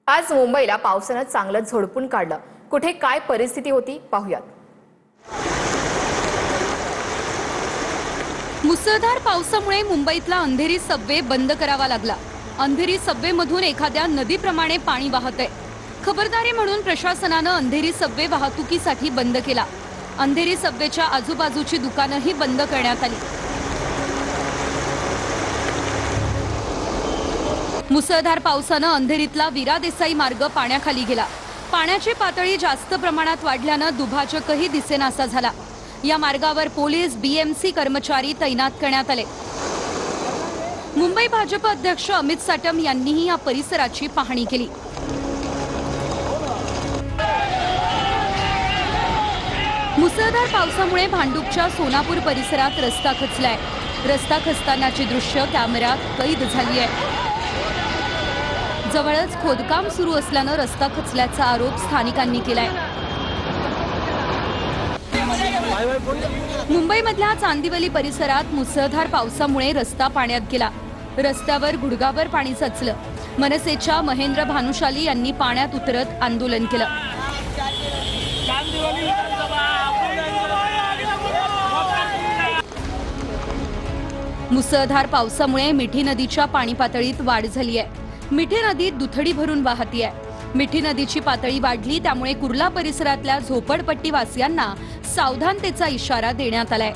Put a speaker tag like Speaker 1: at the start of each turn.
Speaker 1: आज मुंबईला पावसानं चांगलं झोडपून काढलं। कुठे काय परिस्थिती होती पाहूयात।
Speaker 2: मुसळधार पावसामुळे मुंबईतला अंधेरी सबवे बंद करावा लागला। अंधेरी सबवेमधून एखाद्या नदीप्रमाणे पाणी वाहतंय। खबरदारी म्हणून प्रशासनानं अंधेरी सबवे वाहतुकीसाठी बंद केला। अंधेरी सबवेच्या आजूबाजूची दुकानंही बंद करण्यात आली। मुसळधार पावसानं अंधेरीतला वीरा देसाई मार्ग पाण्याखाली गेला। पाण्याची पातळी जास्त प्रमाणात वाढल्यानं दुभाजकही दिसेनासा झाला। या मार्गावर पोलीस बीएमसी कर्मचारी तैनात करण्यात आले। मुंबई भाजप अध्यक्ष अमित साटम यांनीही या परिसराची पाहणी केली। मुसळधार पावसामुळे भांडूपच्या सोनापूर परिसरात रस्ता खचलाय। रस्ता खचतानाची दृश्य कॅमेऱ्यात कैद झाली आहे। जवळच खोदकाम सुरू असल्यानं रस्ता खचल्याचा आरोप स्थानिकांनी केलाय। मुंबईमधल्या चांदिवली परिसरात मुसळधार पावसामुळे रस्ता पाण्यात गेला। रस्त्यावर गुडघाभर पाणी साचलं। मनसेच्या महेंद्र भानुशाली यांनी पाण्यात उतरत आंदोलन केलं। मुसळधार पावसामुळे मिठी नदीच्या पाणी पातळीत वाढ झाली आहे। मिठी नदी दुथडी भरून वाहतीये। मिठी नदीची पातळी वाढली त्यामुळे कुर्ला परिसरातल्या झोपडपट्टी वासियांना सावधानतेचा इशारा देण्यात आलाय।